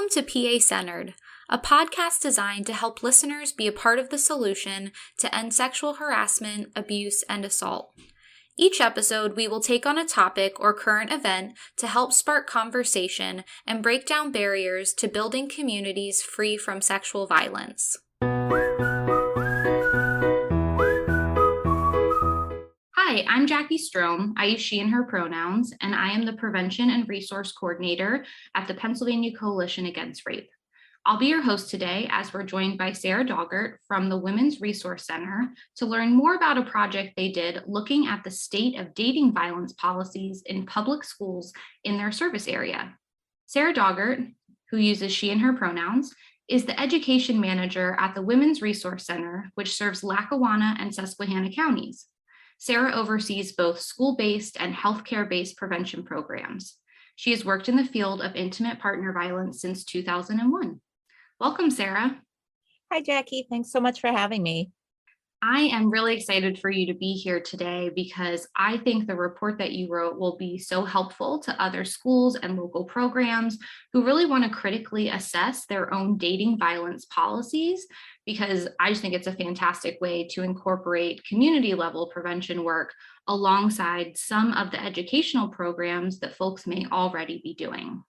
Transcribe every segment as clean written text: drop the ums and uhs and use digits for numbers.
Welcome to PA Centered, a podcast designed to help listeners be a part of the solution to end sexual harassment, abuse, and assault. Each episode, we will take on a topic or current event to help spark conversation and break down barriers to building communities free from sexual violence. Hi, I'm Jackie Strom. I use she and her pronouns, and I am the Prevention and Resource Coordinator at the Pennsylvania Coalition Against Rape. I'll be your host today as we're joined by Sarah Doggart from the Women's Resource Center to learn more about a project they did looking at the state of dating violence policies in public schools in their service area. Sarah Doggart, who uses she and her pronouns, is the education manager at the Women's Resource Center, which serves Lackawanna and Susquehanna counties. Sarah oversees both school-based and healthcare-based prevention programs. She has worked in the field of intimate partner violence since 2001. Welcome, Sarah. Hi, Jackie. Thanks so much for having me. I am really excited for you to be here today because I think the report that you wrote will be so helpful to other schools and local programs who really want to critically assess their own dating violence policies, because I just think it's a fantastic way to incorporate community level prevention work alongside some of the educational programs that folks may already be doing.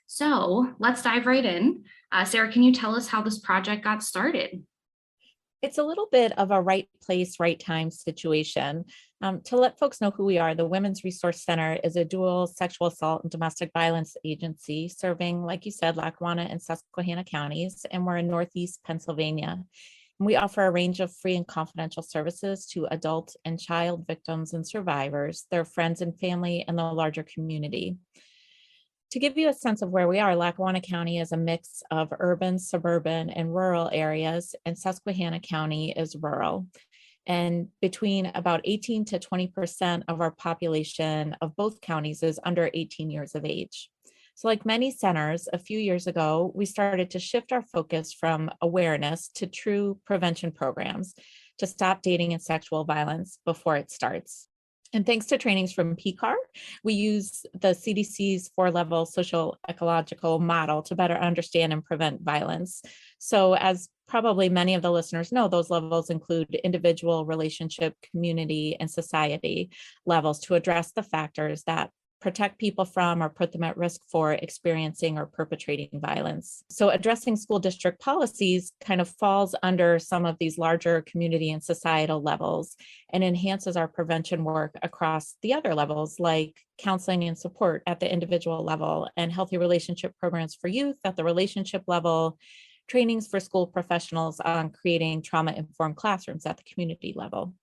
So let's dive right in. Sarah, can you tell us how this project got started? It's a little bit of a right place, right time situation. To let folks know who we are, the Women's Resource Center is a dual sexual assault and domestic violence agency serving, like you said, Lackawanna and Susquehanna counties, and we're in Northeast Pennsylvania. And we offer a range of free and confidential services to adult and child victims and survivors, their friends and family, and the larger community. To give you a sense of where we are, Lackawanna County is a mix of urban, suburban, and rural areas, and Susquehanna County is rural. And between about 18 to 20% of our population of both counties is under 18 years of age. So like many centers, a few years ago, we started to shift our focus from awareness to true prevention programs to stop dating and sexual violence before it starts. And thanks to trainings from PCAR, we use the CDC's 4-level social ecological model to better understand and prevent violence. So as probably many of the listeners know, those levels include individual, relationship, community, and society levels to address the factors that protect people from or put them at risk for experiencing or perpetrating violence. So addressing school district policies kind of falls under some of these larger community and societal levels and enhances our prevention work across the other levels, like counseling and support at the individual level and healthy relationship programs for youth at the relationship level, trainings for school professionals on creating trauma-informed classrooms at the community level.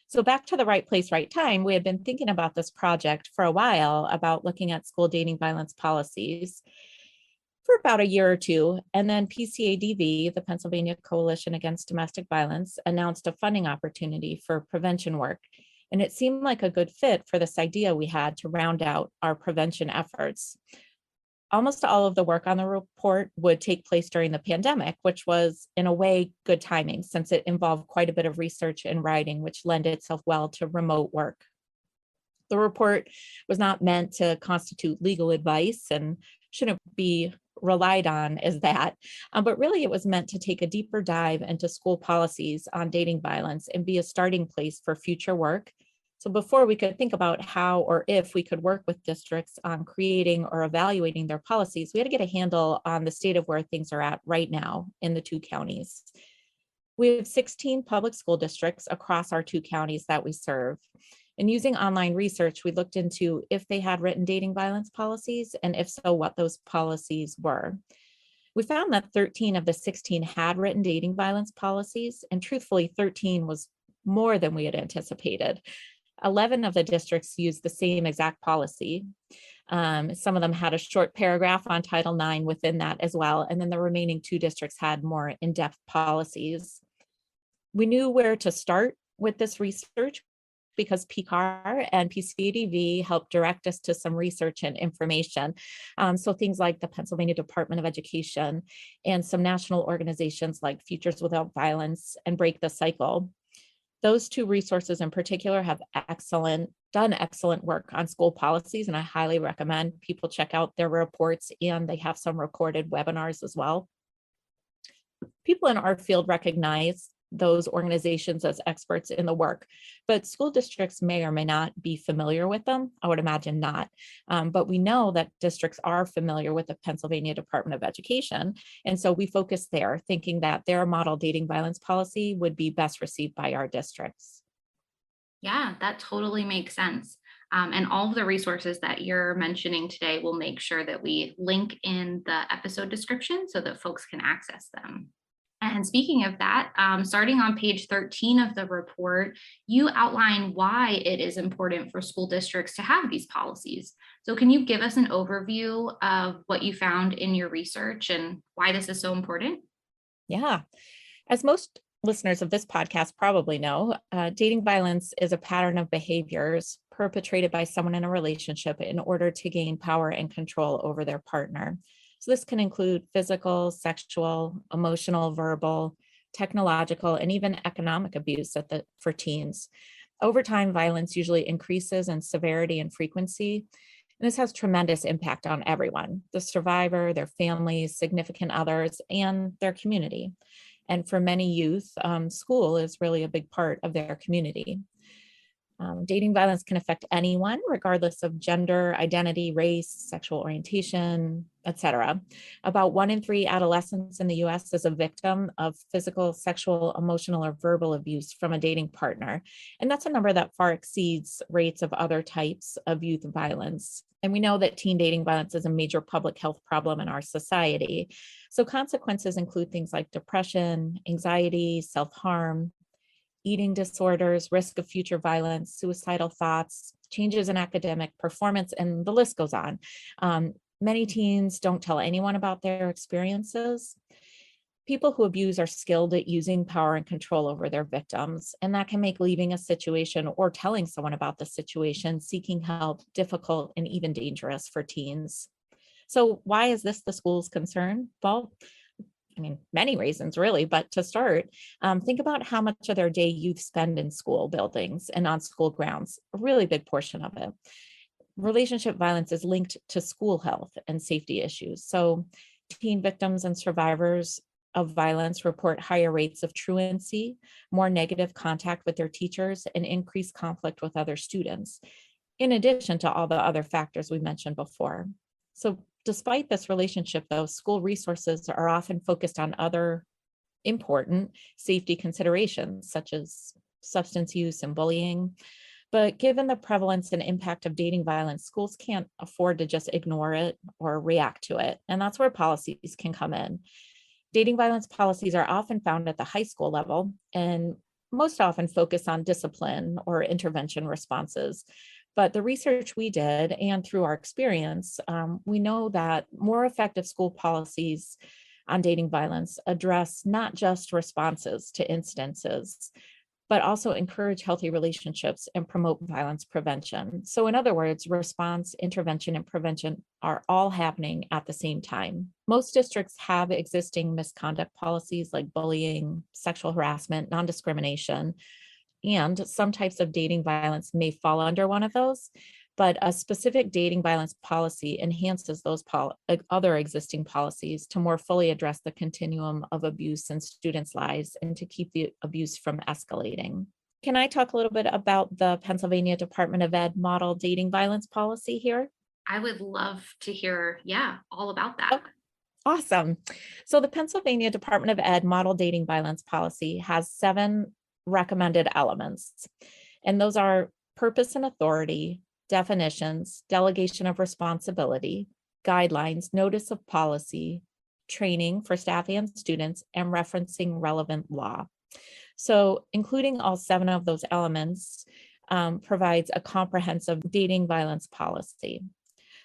So back to the right place, right time, we had been thinking about this project for a while about looking at school dating violence policies for about a year or two. And then PCADV, the Pennsylvania Coalition Against Domestic Violence, announced a funding opportunity for prevention work. And it seemed like a good fit for this idea we had to round out our prevention efforts. Almost all of the work on the report would take place during the pandemic, which was in a way good timing since it involved quite a bit of research and writing, which lent itself well to remote work. The report was not meant to constitute legal advice and shouldn't be relied on as that, but really it was meant to take a deeper dive into school policies on dating violence and be a starting place for future work. So before we could think about how or if we could work with districts on creating or evaluating their policies, we had to get a handle on the state of where things are at right now in the two counties. We have 16 public school districts across our two counties that we serve. And using online research, we looked into if they had written dating violence policies, and if so, what those policies were. We found that 13 of the 16 had written dating violence policies, and truthfully, 13 was more than we had anticipated. 11 of the districts used the same exact policy. Some of them had a short paragraph on Title IX within that as well. And then the remaining 2 districts had more in-depth policies. We knew where to start with this research because PCAR and PCADV helped direct us to some research and information. So things like the Pennsylvania Department of Education and some national organizations like Futures Without Violence and Break the Cycle. Those two resources in particular have done excellent work on school policies, and I highly recommend people check out their reports, and they have some recorded webinars as well. People in our field recognize those organizations as experts in the work, but school districts may or may not be familiar with them. I would imagine not. But we know that districts are familiar with the Pennsylvania Department of Education. And so we focus there, thinking that their model dating violence policy would be best received by our districts. Yeah, that totally makes sense. And all of the resources that you're mentioning today, will make sure that we link in the episode description so that folks can access them. And speaking of that, starting on page 13 of the report, you outline why it is important for school districts to have these policies. So can you give us an overview of what you found in your research and why this is so important? Yeah. As most listeners of this podcast probably know, dating violence is a pattern of behaviors perpetrated by someone in a relationship in order to gain power and control over their partner. So this can include physical, sexual, emotional, verbal, technological, and even economic abuse for teens. Over time, violence usually increases in severity and frequency, and this has tremendous impact on everyone: the survivor, their families, significant others, and their community. And for many youth, school is really a big part of their community. Dating violence can affect anyone, regardless of gender, identity, race, sexual orientation, etc. About 1 in 3 adolescents in the US is a victim of physical, sexual, emotional, or verbal abuse from a dating partner. And that's a number that far exceeds rates of other types of youth violence. And we know that teen dating violence is a major public health problem in our society. So consequences include things like depression, anxiety, self-harm, eating disorders, risk of future violence, suicidal thoughts, changes in academic performance, and the list goes on. Many teens don't tell anyone about their experiences. People who abuse are skilled at using power and control over their victims, and that can make leaving a situation or telling someone about the situation, seeking help, difficult and even dangerous for teens. So why is this the school's concern? Well, many reasons really, but to start, think about how much of their day youth spend in school buildings and on school grounds, a really big portion of it. Relationship violence is linked to school health and safety issues. So teen victims and survivors of violence report higher rates of truancy, more negative contact with their teachers, and increased conflict with other students, in addition to all the other factors we mentioned before. So despite this relationship, though, school resources are often focused on other important safety considerations, such as substance use and bullying. But given the prevalence and impact of dating violence, schools can't afford to just ignore it or react to it. And that's where policies can come in. Dating violence policies are often found at the high school level and most often focus on discipline or intervention responses. But the research we did and through our experience, we know that more effective school policies on dating violence address not just responses to incidences, but also encourage healthy relationships and promote violence prevention. So in other words, response, intervention, and prevention are all happening at the same time. Most districts have existing misconduct policies like bullying, sexual harassment, non-discrimination, and some types of dating violence may fall under one of those, but a specific dating violence policy enhances those other existing policies to more fully address the continuum of abuse in students' lives and to keep the abuse from escalating. Can I talk a little bit about the Pennsylvania Department of Ed model dating violence policy here? I would love to hear, yeah, all about that. Okay. Awesome. So the Pennsylvania Department of Ed model dating violence policy has 7 recommended elements, and those are purpose and authority, definitions, delegation of responsibility, guidelines, notice of policy, training for staff and students, and referencing relevant law. So including all 7 of those elements provides a comprehensive dating violence policy.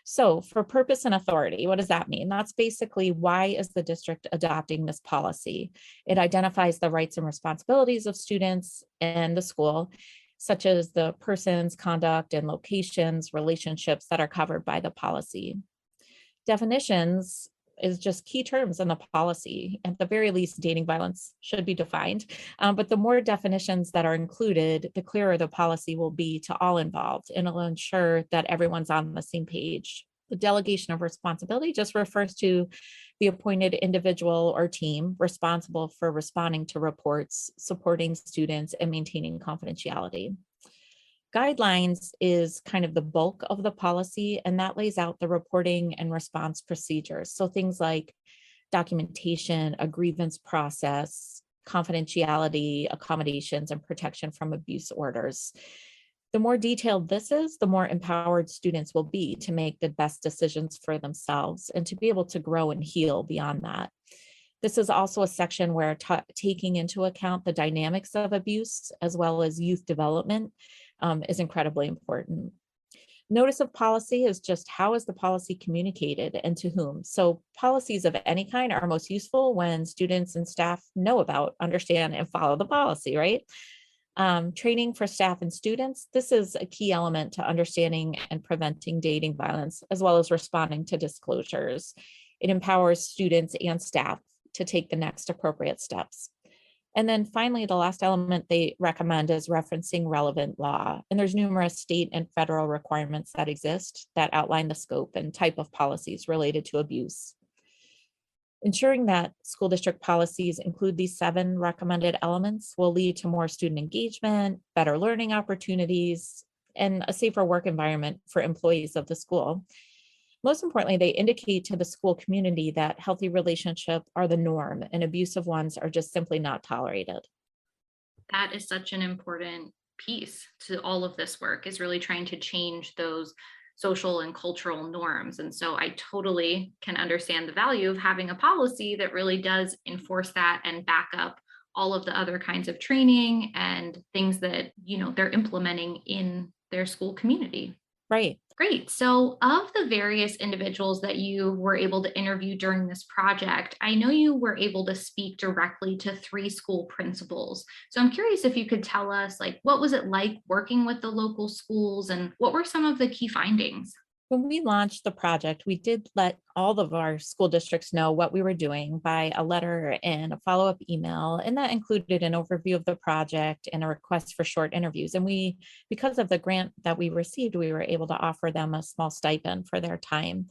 So for purpose and authority, what does that mean? That's basically, why is the district adopting this policy? It identifies the rights and responsibilities of students and the school, such as the person's conduct and locations, relationships that are covered by the policy. Definitions is just key terms in the policy. At the very least, dating violence should be defined. But the more definitions that are included, the clearer the policy will be to all involved, and it'll ensure that everyone's on the same page. The delegation of responsibility just refers to the appointed individual or team responsible for responding to reports, supporting students, and maintaining confidentiality. Guidelines is kind of the bulk of the policy, and that lays out the reporting and response procedures. So things like documentation, a grievance process, confidentiality, accommodations, and protection from abuse orders. The more detailed this is, the more empowered students will be to make the best decisions for themselves and to be able to grow and heal beyond that. This is also a section where taking into account the dynamics of abuse as well as youth development is incredibly important. Notice of policy is just how is the policy communicated and to whom. So policies of any kind are most useful when students and staff know about, understand, and follow the policy, right? Training for staff and students. This is a key element to understanding and preventing dating violence, as well as responding to disclosures. It empowers students and staff to take the next appropriate steps. And then finally, the last element they recommend is referencing relevant law. And there's numerous state and federal requirements that exist that outline the scope and type of policies related to abuse. Ensuring that school district policies include these 7 recommended elements will lead to more student engagement, better learning opportunities, and a safer work environment for employees of the school. Most importantly, they indicate to the school community that healthy relationships are the norm and abusive ones are just simply not tolerated. That is such an important piece to all of this work, is really trying to change those social and cultural norms. And so I totally can understand the value of having a policy that really does enforce that and back up all of the other kinds of training and things that, they're implementing in their school community. Right. Great. So, of the various individuals that you were able to interview during this project, I know you were able to speak directly to 3 school principals. So, I'm curious if you could tell us, what was it like working with the local schools and what were some of the key findings? When we launched the project, we did let all of our school districts know what we were doing by a letter and a follow-up email, and that included an overview of the project and a request for short interviews. And because of the grant that we received, we were able to offer them a small stipend for their time.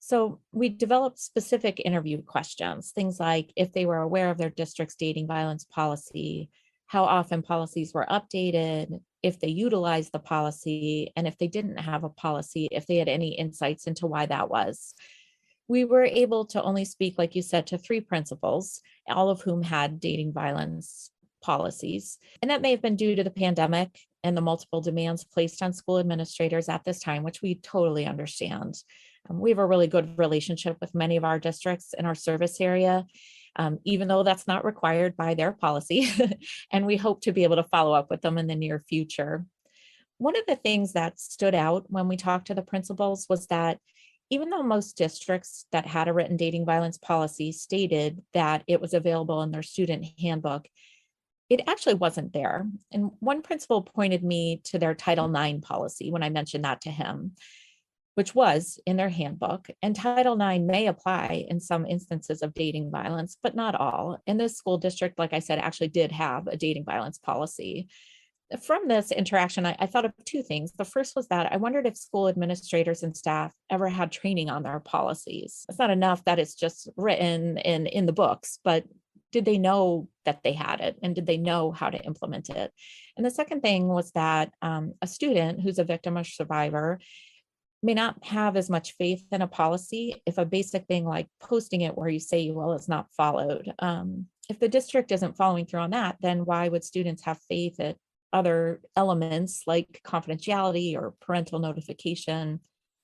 So we developed specific interview questions, things like if they were aware of their district's dating violence policy, how often policies were updated, if they utilized the policy, and if they didn't have a policy, if they had any insights into why that was. We were able to only speak, like you said, to 3 principals, all of whom had dating violence policies. And that may have been due to the pandemic and the multiple demands placed on school administrators at this time, which we totally understand. We have a really good relationship with many of our districts in our service area, even though that's not required by their policy. And we hope to be able to follow up with them in the near future. One of the things that stood out when we talked to the principals was that even though most districts that had a written dating violence policy stated that it was available in their student handbook, it actually wasn't there. And one principal pointed me to their Title IX policy when I mentioned that to him, which was in their handbook. And Title IX may apply in some instances of dating violence, but not all. And this school district, like I said, actually did have a dating violence policy. From this interaction, I thought of 2 things. The first was that I wondered if school administrators and staff ever had training on their policies. It's not enough that it's just written in the books, but did they know that they had it, and did they know how to implement it? And the second thing was that a student who's a victim or survivor may not have as much faith in a policy if a basic thing like posting it where you say you will is not followed. If the district isn't following through on that, then why would students have faith that other elements like confidentiality or parental notification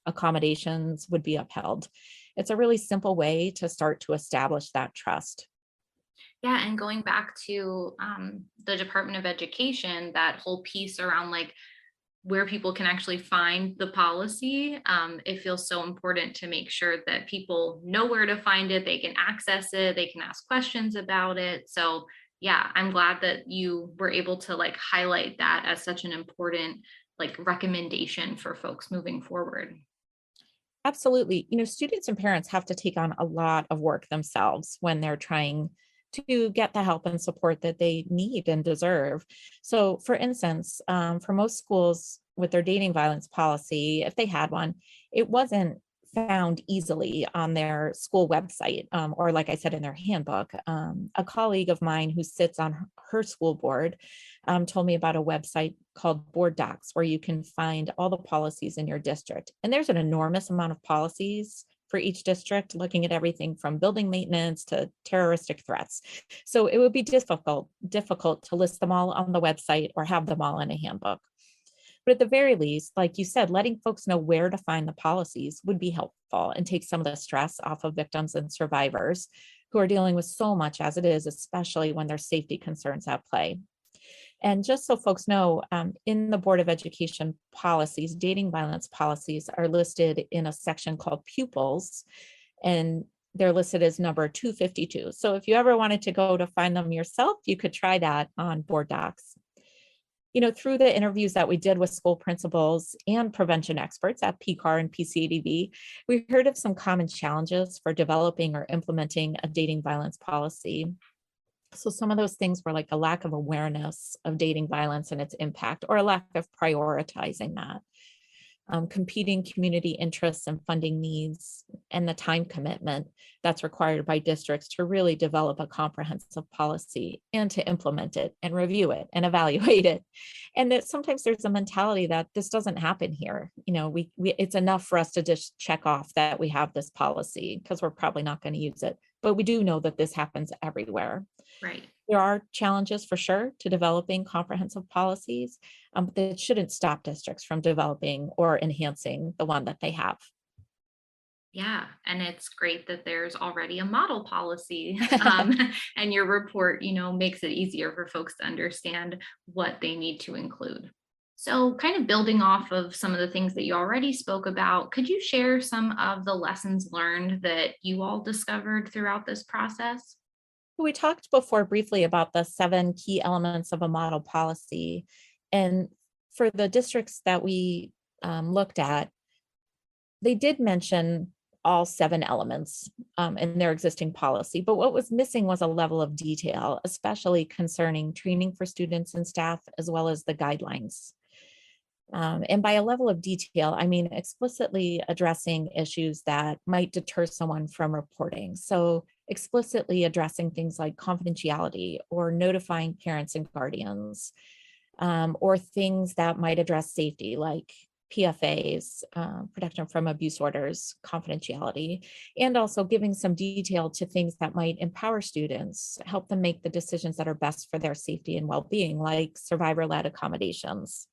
accommodations would be upheld? It's a really simple way to start to establish that trust. Yeah, and going back to the Department of Education, that whole piece around where people can actually find the policy, it feels so important to make sure that people know where to find it, they can access it, they can ask questions about it. So yeah, I'm glad that you were able to highlight that as such an important recommendation for folks moving forward. Absolutely. Students and parents have to take on a lot of work themselves when they're trying to get the help and support that they need and deserve. So, for instance, for most schools with their dating violence policy, if they had one, it wasn't found easily on their school website or, like I said, in their handbook. A colleague of mine who sits on her school board told me about a website called Board Docs where you can find all the policies in your district. And there's an enormous amount of policies for each district, looking at everything from building maintenance to terroristic threats. So it would be difficult to list them all on the website or have them all in a handbook. But at the very least, like you said, letting folks know where to find the policies would be helpful and take some of the stress off of victims and survivors who are dealing with so much as it is, especially when there's safety concerns at play. And just so folks know, in the Board of Education policies, dating violence policies are listed in a section called pupils, and they're listed as number 252. So if you ever wanted to go to find them yourself, you could try that on Board Docs. Through the interviews that we did with school principals and prevention experts at PCAR and PCADV, we heard of some common challenges for developing or implementing a dating violence policy. So some of those things were like a lack of awareness of dating violence and its impact, or a lack of prioritizing that. Competing community interests and funding needs, and the time commitment that's required by districts to really develop a comprehensive policy and to implement it and review it and evaluate it. And that sometimes there's a mentality that this doesn't happen here. It's enough for us to just check off that we have this policy because we're probably not going to use it. But we do know that this happens everywhere. Right. There are challenges for sure to developing comprehensive policies, but that shouldn't stop districts from developing or enhancing the one that they have. Yeah, and it's great that there's already a model policy, and your report, makes it easier for folks to understand what they need to include. So, kind of building off of some of the things that you already spoke about, could you share some of the lessons learned that you all discovered throughout this process? We talked before briefly about the 7 key elements of a model policy. And for the districts that we looked at, they did mention all 7 elements in their existing policy. But what was missing was a level of detail, especially concerning training for students and staff, as well as the guidelines. And by a level of detail, I mean explicitly addressing issues that might deter someone from reporting. So explicitly addressing things like confidentiality or notifying parents and guardians, or things that might address safety like PFAs, protection from abuse orders, confidentiality, and also giving some detail to things that might empower students, help them make the decisions that are best for their safety and well-being, like survivor-led accommodations.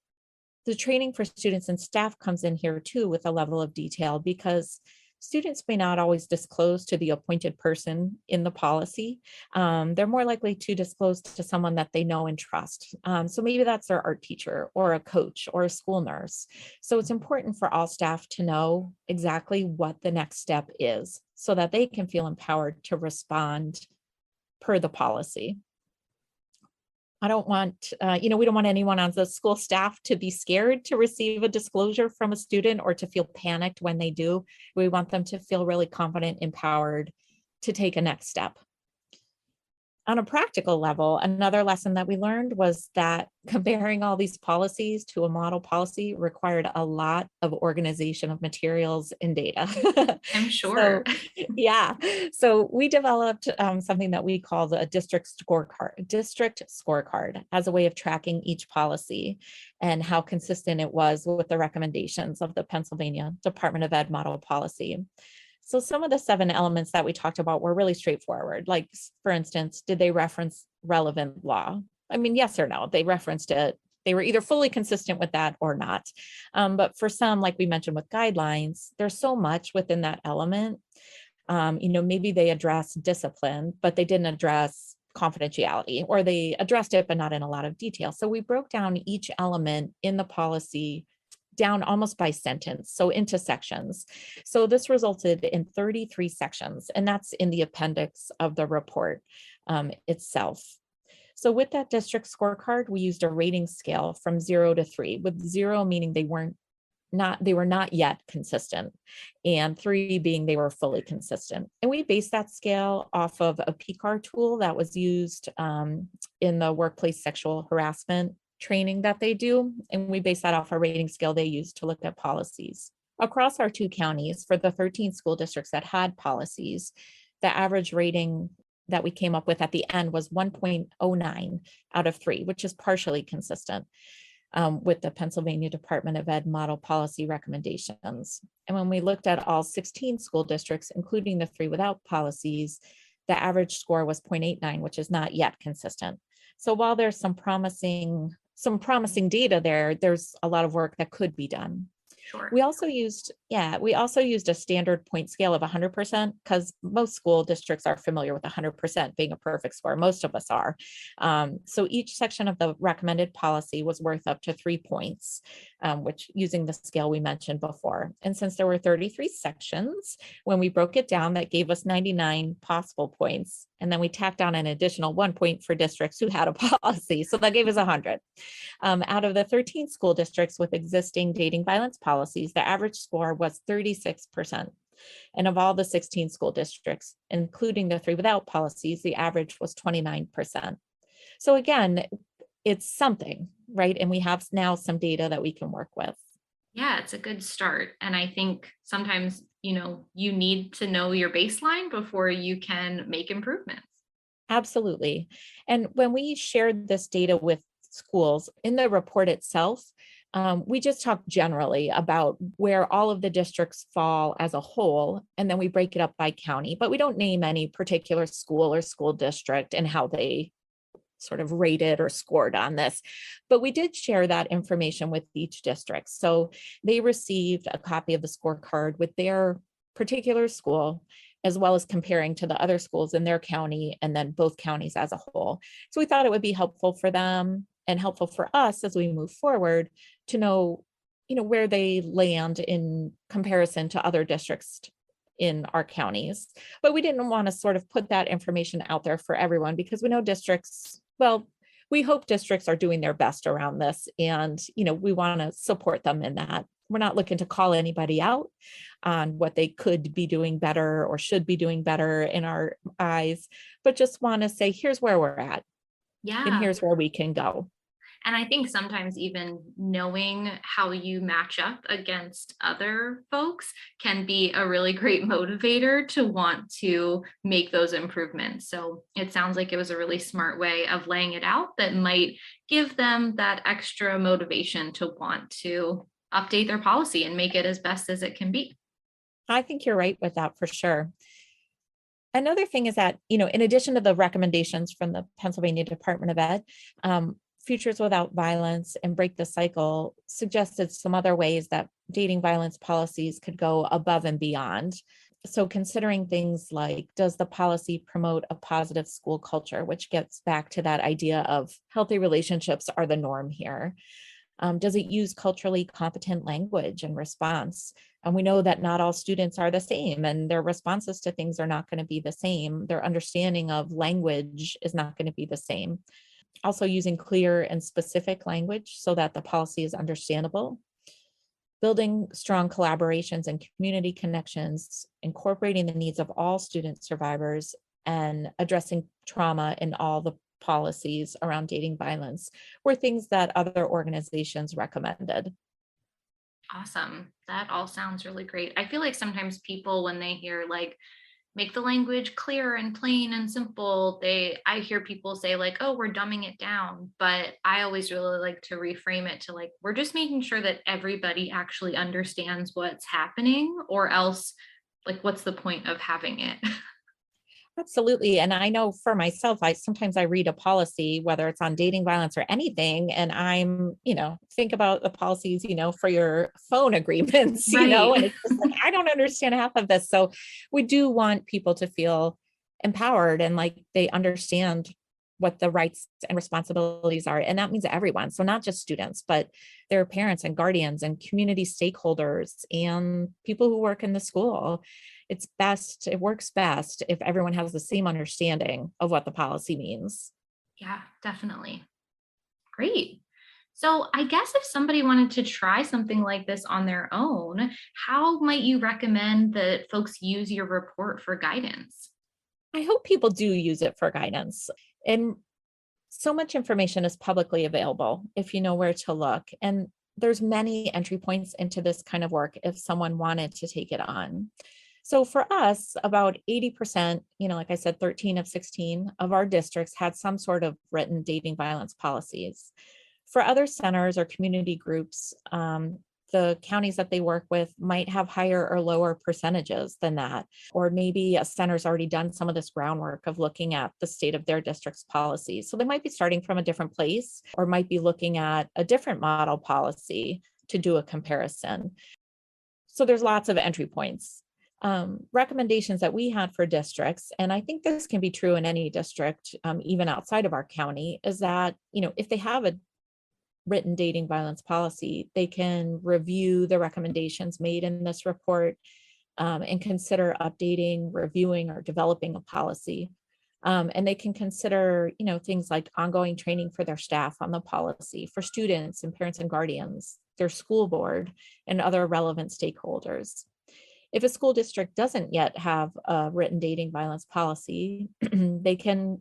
The training for students and staff comes in here too with a level of detail because students may not always disclose to the appointed person in the policy. They're more likely to disclose to someone that they know and trust. So maybe that's their art teacher or a coach or a school nurse. So it's important for all staff to know exactly what the next step is so that they can feel empowered to respond per the policy. I don't want, we don't want anyone on the school staff to be scared to receive a disclosure from a student or to feel panicked when they do. We want them to feel really confident, empowered to take a next step. On a practical level, another lesson that we learned was that comparing all these policies to a model policy required a lot of organization of materials and data. I'm sure. Yeah. So we developed something that we call the district scorecard as a way of tracking each policy and how consistent it was with the recommendations of the Pennsylvania Department of Ed model policy. So some of the 7 elements that we talked about were really straightforward. Like, for instance, did they reference relevant law? I mean, yes or no, they referenced it. They were either fully consistent with that or not. But for some, like we mentioned with guidelines, there's so much within that element. Maybe they addressed discipline, but they didn't address confidentiality, or they addressed it, but not in a lot of detail. So we broke down each element in the policy down almost by sentence, so into sections. So this resulted in 33 sections, and that's in the appendix of the report itself. So with that district scorecard, we used a rating scale from 0 to 3, with 0 meaning they weren't they were not yet consistent, and 3 being they were fully consistent. And we based that scale off of a PCAR tool that was used in the workplace sexual harassment training that they do. And we based that off a rating scale they use to look at policies. Across our 2 counties, for the 13 school districts that had policies, the average rating that we came up with at the end was 1.09 out of 3, which is partially consistent with the Pennsylvania Department of Ed model policy recommendations. And when we looked at all 16 school districts, including the 3 without policies, the average score was 0.89, which is not yet consistent. So while there's some promising data there, there's a lot of work that could be done. Sure. We also used a standard point scale of 100% because most school districts are familiar with 100% being a perfect score. Most of us are. So each section of the recommended policy was worth up to 3 points, which using the scale we mentioned before. And since there were 33 sections, when we broke it down, that gave us 99 possible points. And then we tacked on an additional 1 point for districts who had a policy. So that gave us 100. Out of the 13 school districts with existing dating violence policies, the average score was 36%. And of all the 16 school districts, including the 3 without policies, the average was 29%. So again, it's something, right? And we have now some data that we can work with. Yeah, it's a good start. And I think sometimes, you need to know your baseline before you can make improvements. Absolutely. And when we shared this data with schools in the report itself, we just talk generally about where all of the districts fall as a whole, and then we break it up by county, but we don't name any particular school or school district and how they sort of rated or scored on this. But we did share that information with each district. So they received a copy of the scorecard with their particular school, as well as comparing to the other schools in their county and then both counties as a whole. So we thought it would be helpful for them and helpful for us as we move forward to know, where they land in comparison to other districts in our counties. But we didn't want to sort of put that information out there for everyone because we know districts, we hope districts are doing their best around this, and we want to support them in that. We're not looking to call anybody out on what they could be doing better or should be doing better in our eyes, but just want to say, here's where we're at. Yeah. And here's where we can go. And I think sometimes even knowing how you match up against other folks can be a really great motivator to want to make those improvements. So it sounds like it was a really smart way of laying it out that might give them that extra motivation to want to update their policy and make it as best as it can be. I think you're right with that for sure. Another thing is that, in addition to the recommendations from the Pennsylvania Department of Ed, Futures Without Violence and Break the Cycle suggested some other ways that dating violence policies could go above and beyond. So considering things like, does the policy promote a positive school culture, which gets back to that idea of healthy relationships are the norm here? Does it use culturally competent language and response? And we know that not all students are the same, and their responses to things are not going to be the same. Their understanding of language is not going to be the same. Also using clear and specific language so that the policy is understandable. Building strong collaborations and community connections, incorporating the needs of all student survivors, and addressing trauma in all the policies around dating violence were things that other organizations recommended. Awesome. That all sounds really great. I feel like sometimes people, when they hear like, make the language clear and plain and simple, I hear people say like, oh, we're dumbing it down. But I always really like to reframe it to like, we're just making sure that everybody actually understands what's happening, or else like, what's the point of having it? Absolutely. And I know for myself, sometimes I read a policy, whether it's on dating violence or anything, and I'm, think about the policies, for your phone agreements, Right. and it's just like, I don't understand half of this. So we do want people to feel empowered and like they understand what the rights and responsibilities are. And that means everyone. So not just students, but their parents and guardians and community stakeholders and people who work in the school. It works best if everyone has the same understanding of what the policy means. Yeah, definitely. Great. So I guess if somebody wanted to try something like this on their own, how might you recommend that folks use your report for guidance? I hope people do use it for guidance. And so much information is publicly available if you know where to look. And there's many entry points into this kind of work if someone wanted to take it on. So for us, about 80%, like I said, 13 of 16 of our districts had some sort of written dating violence policies. For other centers or community groups, the counties that they work with might have higher or lower percentages than that. Or maybe a center's already done some of this groundwork of looking at the state of their district's policies. So they might be starting from a different place or might be looking at a different model policy to do a comparison. So there's lots of entry points. Recommendations that we had for districts, and I think this can be true in any district, even outside of our county, is that, if they have a written dating violence policy, they can review the recommendations made in this report and consider updating, reviewing, or developing a policy. And they can consider, things like ongoing training for their staff on the policy, for students and parents and guardians, their school board, and other relevant stakeholders. If a school district doesn't yet have a written dating violence policy, they can,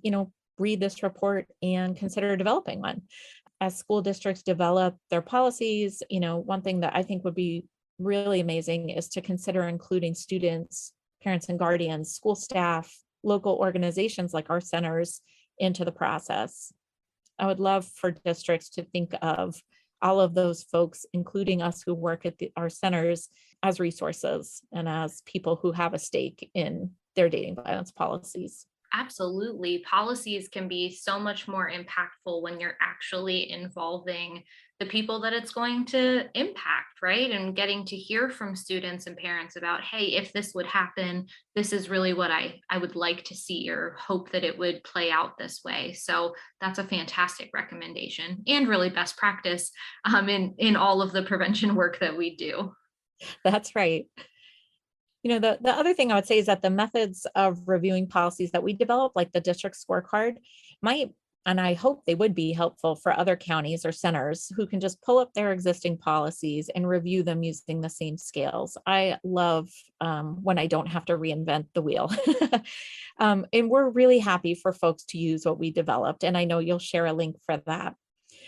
read this report and consider developing one. As school districts develop their policies, one thing that I think would be really amazing is to consider including students, parents and guardians, school staff, local organizations like our centers into the process. I would love for districts to think of all of those folks, including us who work at our centers, as resources and as people who have a stake in their dating violence policies. Absolutely. Policies can be so much more impactful when you're actually involving the people that it's going to impact, right? And getting to hear from students and parents about, hey, if this would happen, this is really what I would like to see or hope that it would play out this way. So that's a fantastic recommendation and really best practice in all of the prevention work that we do. That's right. The other thing I would say is that the methods of reviewing policies that we develop, like the district scorecard, might, and I hope they would be helpful for other counties or centers who can just pull up their existing policies and review them using the same scales. I love when I don't have to reinvent the wheel. And we're really happy for folks to use what we developed. And I know you'll share a link for that.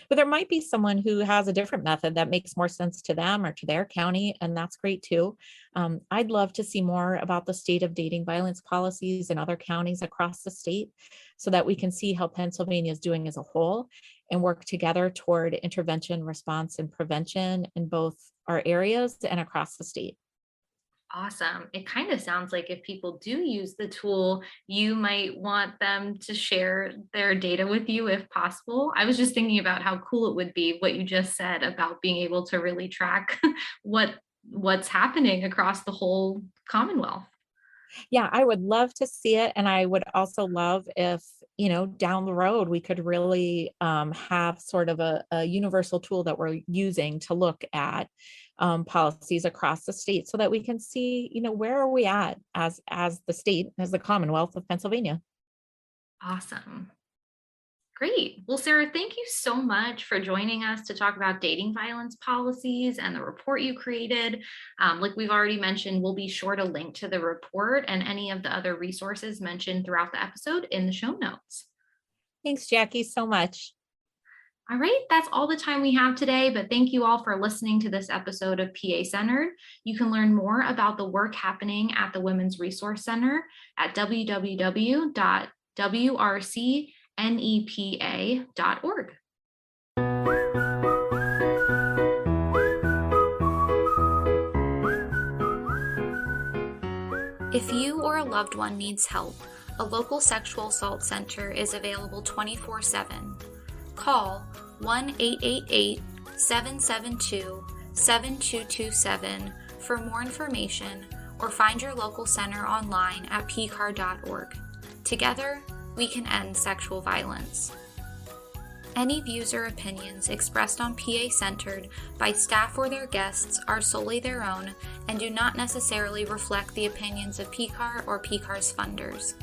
But there might be someone who has a different method that makes more sense to them or to their county, and that's great too. I'd love to see more about the state of dating violence policies in other counties across the state so that we can see how Pennsylvania is doing as a whole and work together toward intervention, response, and prevention in both our areas and across the state. Awesome. It kind of sounds like if people do use the tool, you might want them to share their data with you if possible. I was just thinking about how cool it would be what you just said about being able to really track what's happening across the whole Commonwealth. Yeah, I would love to see it. And I would also love if, down the road, we could really have sort of a universal tool that we're using to look at policies across the state so that we can see, where are we at as the state, as the Commonwealth of Pennsylvania. Awesome. Great. Well, Sarah, thank you so much for joining us to talk about dating violence policies and the report you created. Like we've already mentioned, we'll be sure to link to the report and any of the other resources mentioned throughout the episode in the show notes. Thanks, Jackie, so much. All right, that's all the time we have today, but thank you all for listening to this episode of PA Centered. You can learn more about the work happening at the Women's Resource Center at www.wrcnepa.org. If you or a loved one needs help, a local sexual assault center is available 24/7. Call 1-888-772-7227 for more information or find your local center online at pcar.org. Together, we can end sexual violence. Any views or opinions expressed on PA Centered by staff or their guests are solely their own and do not necessarily reflect the opinions of PCAR or PCAR's funders.